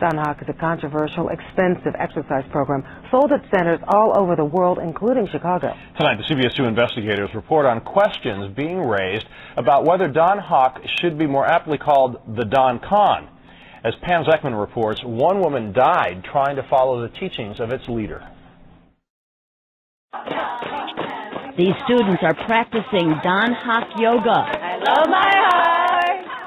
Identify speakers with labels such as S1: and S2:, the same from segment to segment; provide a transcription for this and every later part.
S1: Don Hock is a controversial, expensive exercise program sold at centers all over the world, including Chicago.
S2: Tonight, the CBS 2 investigators report on questions being raised about whether Don Hock should be more aptly called the Don Con. As Pam Zeckman reports, one woman died trying to follow the teachings of its leader.
S3: These students are practicing Don Hock yoga.
S4: I love my heart.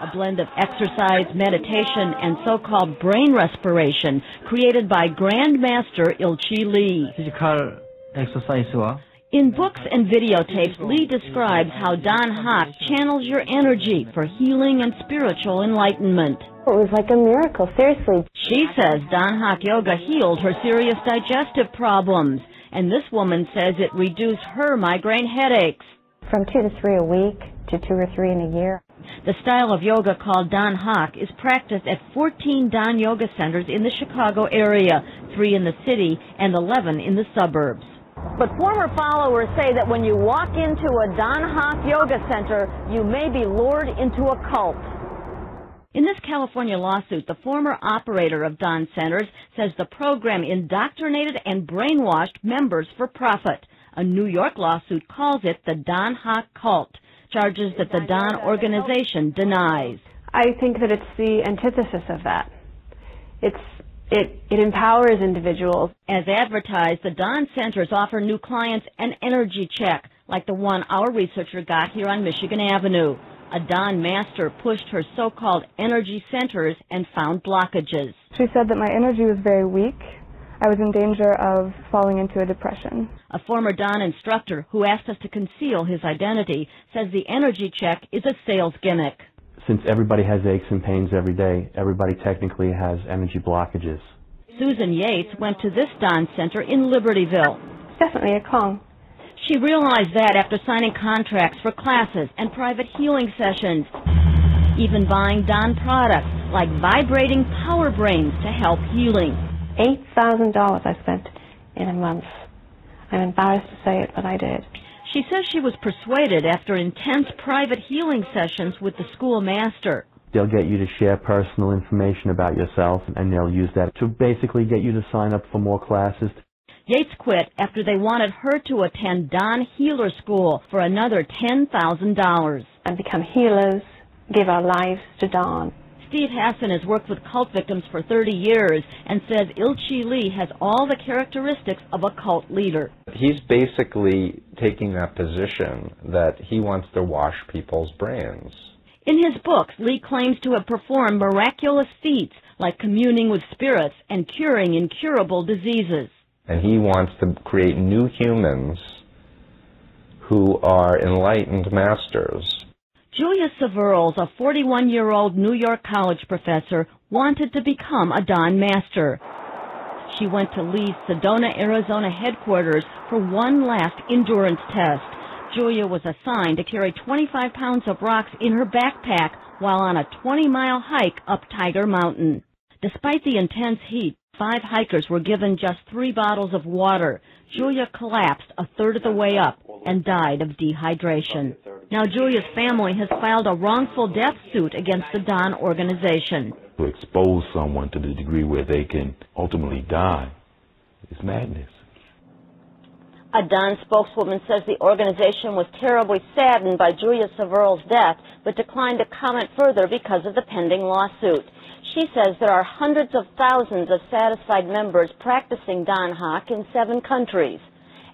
S3: A blend of exercise, meditation, and so-called brain respiration created by Grandmaster Ilchi Lee.
S5: Physical exercise와
S3: In books and videotapes, Lee describes how Don Hock channels your energy for healing and spiritual enlightenment.
S4: It was like a miracle, seriously.
S3: She says Don Hock yoga healed her serious digestive problems, and this woman says it reduced her migraine headaches.
S4: From 2 to 3 a week to 2 or 3 in a year.
S3: The style of yoga called Don Hock is practiced at 14 Don Yoga centers in the Chicago area, 3 in the city and 11 in the suburbs. But former followers say that when you walk into a Don Hock yoga center, you may be lured into a cult. In this California lawsuit, the former operator of Don Centers says the program indoctrinated and brainwashed members for profit. A New York lawsuit calls it the Don Hock cult, charges that the Don organization denies.
S6: I think that it's the antithesis of that. It empowers individuals.
S3: As advertised, the Don Centers offer new clients an energy check, like the one our researcher got here on Michigan Avenue. A Don master pushed her so-called energy centers and found blockages.
S7: She said that my energy was very weak. I was in danger of falling into a depression.
S3: A former Don instructor who asked us to conceal his identity says the energy check is a sales gimmick.
S8: Since everybody has aches and pains every day, everybody technically has energy blockages.
S3: Susan Yates went to this Don Center in Libertyville.
S6: It's definitely a con.
S3: She realized that after signing contracts for classes and private healing sessions, even buying Don products like vibrating power brains to help healing.
S6: $8,000 I spent in a month. I'm embarrassed to say it, but I did.
S3: She says she was persuaded after intense private healing sessions with the school master.
S8: They'll get you to share personal information about yourself, and they'll use that to basically get you to sign up for more classes.
S3: Yates quit after they wanted her to attend Don Healer School for another $10,000.
S6: And become healers, give our lives to Don.
S3: Steve Hassan has worked with cult victims for 30 years and says Ilchi Lee has all the characteristics of a cult leader.
S9: He's basically taking that position that he wants to wash people's brains.
S3: In his books, Lee claims to have performed miraculous feats like communing with spirits and curing incurable diseases.
S9: And he wants to create new humans who are enlightened masters.
S3: Julia Severals, a 41-year-old New York college professor, wanted to become a Don master. She went to Lee's Sedona, Arizona headquarters for one last endurance test. Julia was assigned to carry 25 pounds of rocks in her backpack while on a 20-mile hike up Tiger Mountain. Despite the intense heat, 5 hikers were given just 3 bottles of water. Julia collapsed a third of the way up and died of dehydration. Now Julia's family has filed a wrongful death suit against the Don organization.
S10: To expose someone to the degree where they can ultimately die is madness.
S3: A Don spokeswoman says the organization was terribly saddened by Julia Several's death, but declined to comment further because of the pending lawsuit. She says there are hundreds of thousands of satisfied members practicing Don Hock in 7 countries.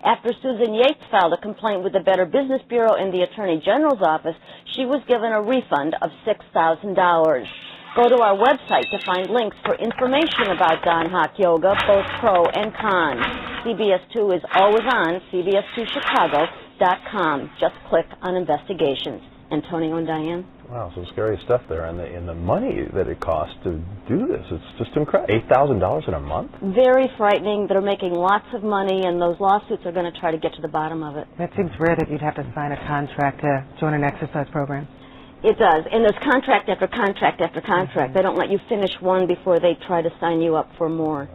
S3: After Susan Yates filed a complaint with the Better Business Bureau and the Attorney General's office, she was given a refund of $6,000. Go to our website to find links for information about Don Hock Yoga, both pro and con. CBS 2 is always on CBS2Chicago.com. Just click on investigations. Antonio and Diane?
S2: Wow, some scary stuff there, and the money that it costs to do this, it's just incredible. $8,000 in a month?
S3: Very frightening. They're making lots of money, and those lawsuits are going to try to get to the bottom of it.
S1: That seems rare that you'd have to sign a contract to join an exercise program.
S3: It does, and there's contract after contract after contract. They don't let you finish one before they try to sign you up for more.